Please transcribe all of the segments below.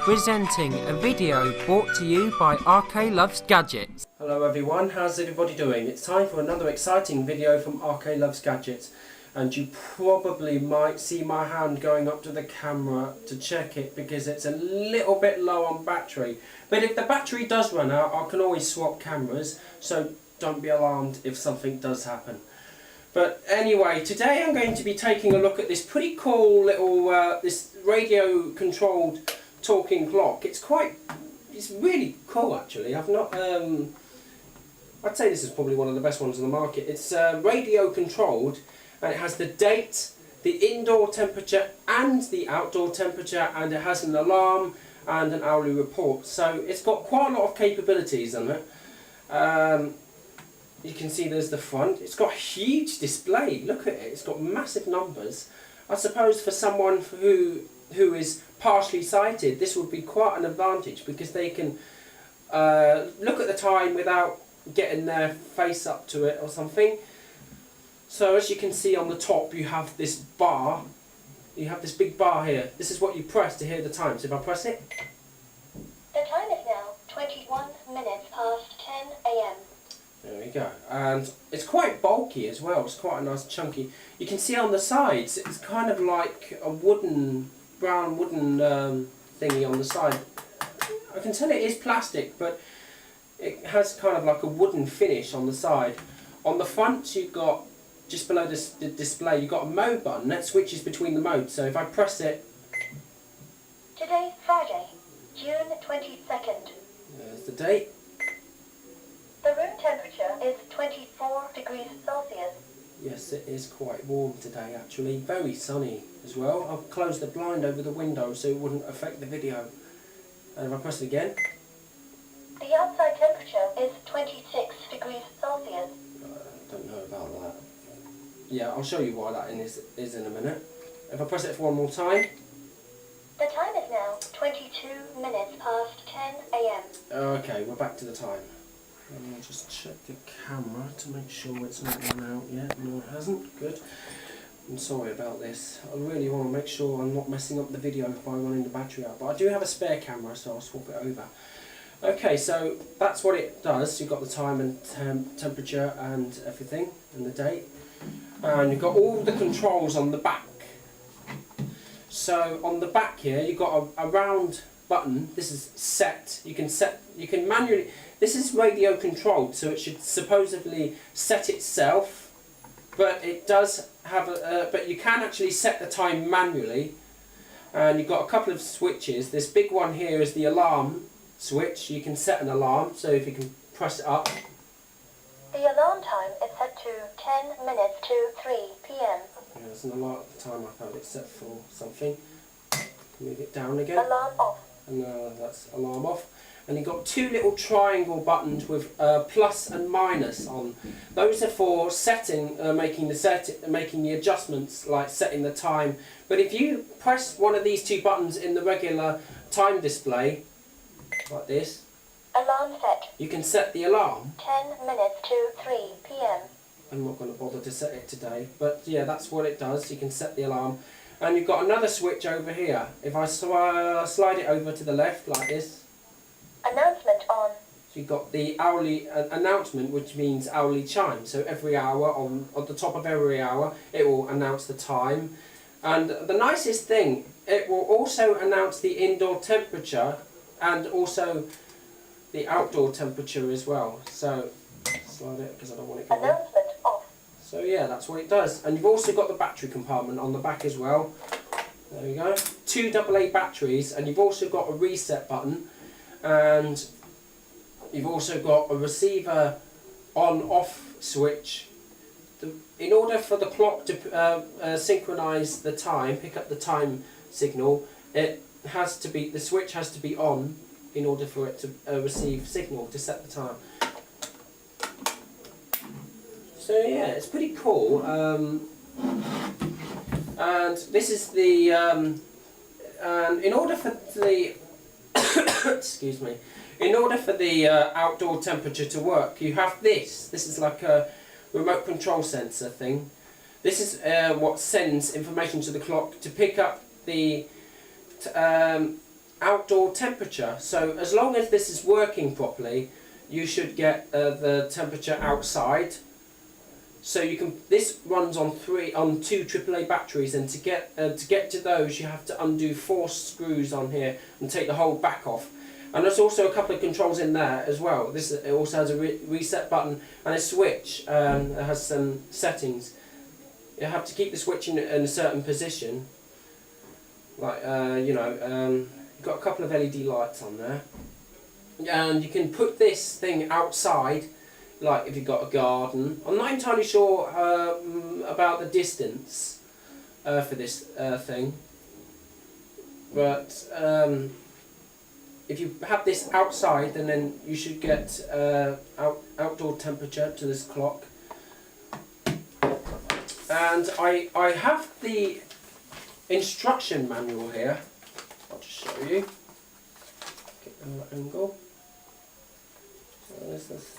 presenting a video brought to you by RK Loves Gadgets. Hello everyone, how's everybody doing? It's time for another exciting video from RK Loves Gadgets, and you probably might see my hand going up to the camera to check it because it's a little bit low on battery. But if the battery does run out, I can always swap cameras, so don't be alarmed if something does happen. But anyway, today I'm going to be taking a look at this pretty cool little this radio controlled talking clock. It's really cool actually. I've not I'd say this is probably one of the best ones on the market. It's radio controlled, and it has the date, the indoor temperature and the outdoor temperature, and it has an alarm and an hourly report. So it's got quite a lot of capabilities on it. You can see there's the front. It's got a huge display. Look at it. It's got massive numbers. I suppose for someone who is partially sighted, this would be quite an advantage because they can look at the time without getting their face up to it or something. So as you can see on the top, you have this bar. You have this big bar here. This is what you press to hear the time. So if I press it, the time is now 21 minutes past 10 AM. There we go. And it's quite bulky as well. It's quite a nice chunky. You can see on the sides, it's kind of like a brown wooden thingy on the side. I can tell it is plastic, but it has kind of like a wooden finish on the side. On the front, you've got, just below the display, you've got a mode button that switches between the modes. So if I press it, today's Friday, June 22nd. There's the date. The room temperature is 24 degrees Celsius. Yes, it is quite warm today actually. Very sunny as well. I've closed the blind over the window so it wouldn't affect the video. And if I press it again, the outside temperature is 26 degrees Celsius. I don't know about that. Yeah, I'll show you why that is in a minute. If I press it for one more time. The time is now 22 minutes past 10 AM. Okay, we're back to the time. And I'll just check the camera to make sure it's not run out yet. No, it hasn't. Good. I'm sorry about this. I really want to make sure I'm not messing up the video by running the battery out. But I do have a spare camera, so I'll swap it over. Okay, so that's what it does. You've got the time and temperature and everything, and the date. And you've got all the controls on the back. So on the back here, you've got a round button. This is set. You can manually. This is radio controlled, so it should supposedly set itself, but it does have but you can actually set the time manually. And you've got a couple of switches. This big one here is the alarm switch. You can set an alarm, so if you can press it up. The alarm time is set to 10 minutes to 3 PM. Yeah, there's an alarm at the time I found it set for something. Move it down again. Alarm off. And that's alarm off. And you've got two little triangle buttons with plus and minus on. Those are for setting, making the adjustments, like setting the time. But if you press one of these two buttons in the regular time display, like this, alarm set. You can set the alarm. 10 minutes to 3 PM. I'm not going to bother to set it today, but yeah, that's what it does. You can set the alarm. And you've got another switch over here. If I slide it over to the left like this, announcement on. So you've got the hourly announcement, which means hourly chime. So every hour, on the top of every hour, it will announce the time. And the nicest thing, it will also announce the indoor temperature and also the outdoor temperature as well. So slide it because I don't want it going. Announcement off. So yeah, that's what it does. And you've also got the battery compartment on the back as well. There we go. 2 AA batteries, and you've also got a reset button. And you've also got a receiver on-off switch. In order for the clock to synchronise the time, pick up the time signal, the switch has to be on in order for it to receive signal to set the time. So yeah, it's pretty cool. And this is the and in order for the excuse me, in order for the outdoor temperature to work, you have this. This is like a remote control sensor thing. This is what sends information to the clock to pick up the outdoor temperature. So as long as this is working properly, you should get the temperature outside. So you can. This runs on two AAA batteries, and to get to those, you have to undo 4 screws on here and take the whole back off. And there's also a couple of controls in there as well. It also has a reset button and a switch. It has some settings. You have to keep the switch in a certain position. Like you've got a couple of LED lights on there, and you can put this thing outside. Like if you've got a garden. I'm not entirely sure about the distance for this thing, but if you have this outside, then you should get outdoor temperature to this clock. And I have the instruction manual here. I'll just show you. Get the right angle. So there's this.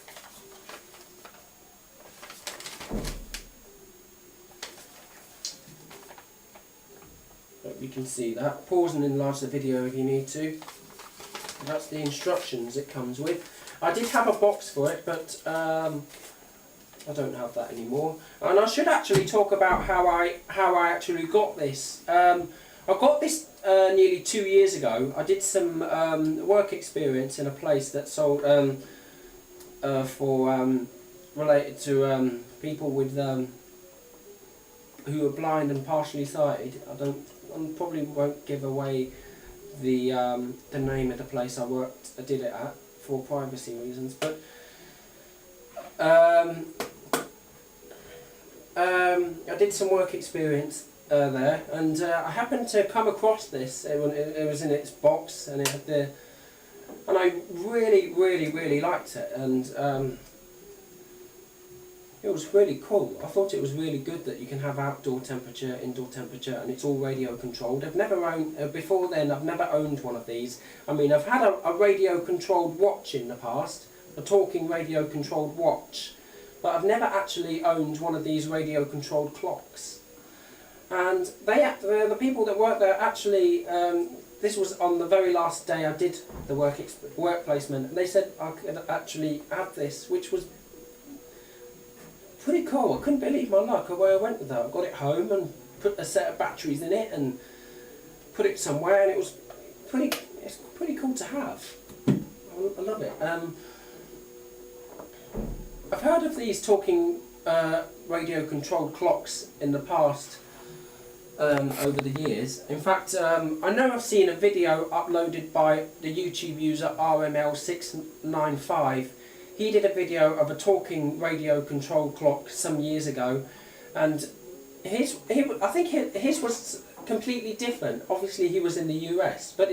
Hope you can see that. Pause and enlarge the video if you need to. That's the instructions it comes with. I did have a box for it, but I don't have that anymore. And I should actually talk about how I actually got this. I got this nearly 2 years ago. I did some work experience in a place that sold related to people with who are blind and partially sighted. I probably won't give away the name of the place I did it at for privacy reasons, but I did some work experience there, and I happened to come across this. It was in its box, and it had and I really liked it, and it was really cool. I thought it was really good that you can have outdoor temperature, indoor temperature, and it's all radio controlled. I've never owned, before then, I've never owned one of these. I mean, I've had a radio controlled watch in the past, a talking radio controlled watch, but I've never actually owned one of these radio controlled clocks. And the people that work there actually, this was on the very last day I did the work placement, and they said I could actually have this, which was pretty cool. I couldn't believe my luck where I went with that. I got it home and put a set of batteries in it and put it somewhere, and it's pretty cool to have. I love it. I've heard of these talking radio controlled clocks in the past over the years. In fact, I know I've seen a video uploaded by the YouTube user RML695. He did a video of a talking radio controlled clock some years ago, and I think his was completely different. Obviously he was in the US, but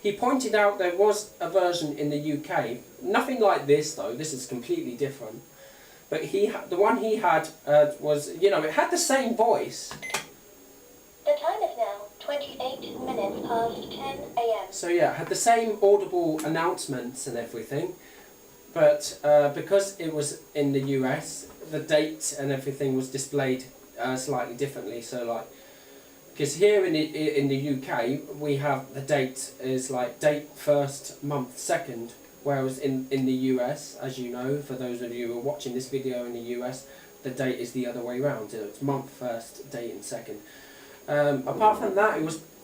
he pointed out there was a version in the UK. Nothing like this though, this is completely different. But the one he had was, it had the same voice. The time is now 28 minutes past 10 a.m. So yeah, it had the same audible announcements and everything. But because it was in the US, the date and everything was displayed slightly differently. So like, because here in the UK we have the date is like date 1st, month 2nd, whereas in the US, as you know, for those of you who are watching this video in the US, the date is the other way round. It's month 1st, date and 2nd. Apart from that,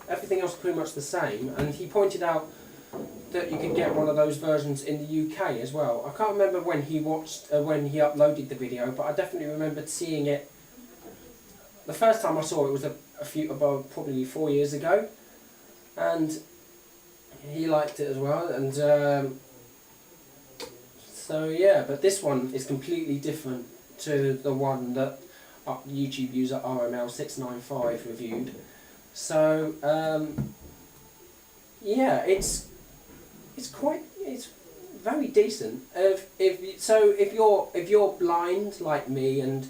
everything else pretty much the same. And he pointed out that you could get one of those versions in the UK as well. I can't remember when he uploaded the video, but I definitely remembered seeing it. The first time I saw it was about probably 4 years ago, and he liked it as well. And so yeah, but this one is completely different to the one that YouTube user RML695 reviewed. So yeah, it's very decent. If you're blind like me and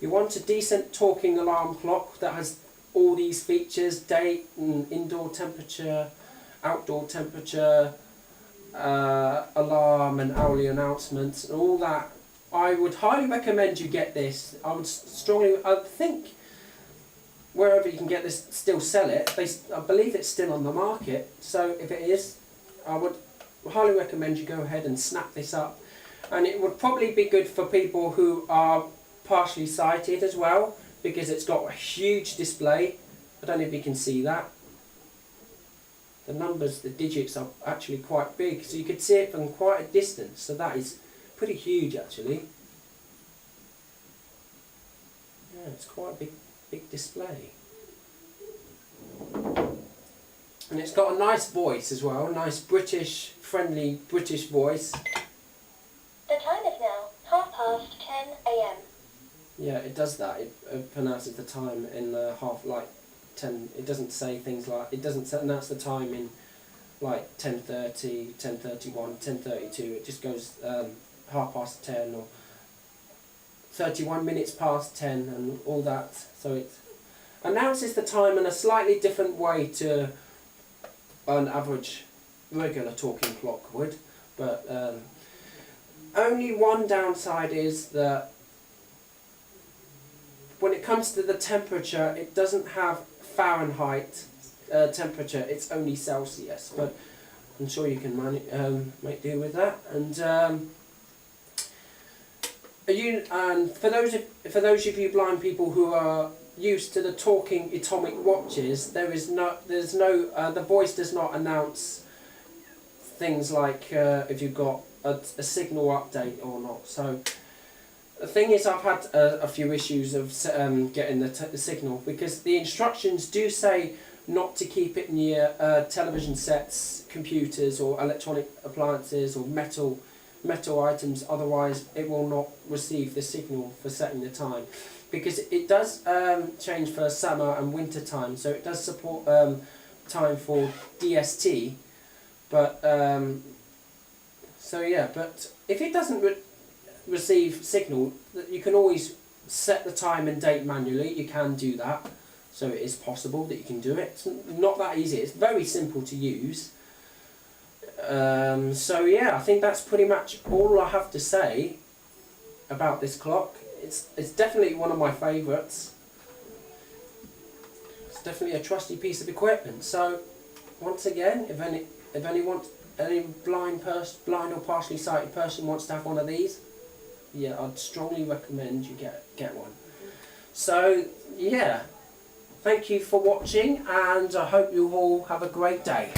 you want a decent talking alarm clock that has all these features, date and indoor temperature, outdoor temperature, alarm and hourly announcements and all that, I would highly recommend you get this. I think wherever you can get this, still sell it. I believe it's still on the market, so if it is, I would highly recommend you go ahead and snap this up. And it would probably be good for people who are partially sighted as well, because it's got a huge display. I don't know if you can see that. The numbers, the digits are actually quite big, so you could see it from quite a distance, so that is pretty huge actually. Yeah, it's quite a big display. And it's got a nice voice as well, nice British, friendly British voice. The time is now 10:30 a.m. Yeah, it does that. It pronounces the time in half, like 10. It doesn't say things like, it doesn't announce the time in like 10:30, 10:31, 10:32. It just goes 10:30 or 31 minutes past 10 and all that. So it announces the time in a slightly different way to an average regular talking clock would. But only one downside is that when it comes to the temperature, it doesn't have Fahrenheit temperature, it's only Celsius, but I'm sure you can make do with that. And for those of you blind people who are used to the talking atomic watches, there's no the voice does not announce things like if you've got a signal update or not. So the thing is, I've had a few issues of getting the signal, because the instructions do say not to keep it near television sets, computers or electronic appliances or metal items, otherwise it will not receive the signal for setting the time. Because it does change for summer and winter time, so it does support time for DST, but so yeah, but if it doesn't receive signal, you can always set the time and date manually. You can do that, so it is possible that you can do it. It's not that easy, it's very simple to use. So yeah, I think that's pretty much all I have to say about this clock. It's definitely one of my favourites. It's definitely a trusty piece of equipment. So once again, if any blind or partially sighted person wants to have one of these, yeah, I'd strongly recommend you get one. So yeah, thank you for watching, and I hope you all have a great day.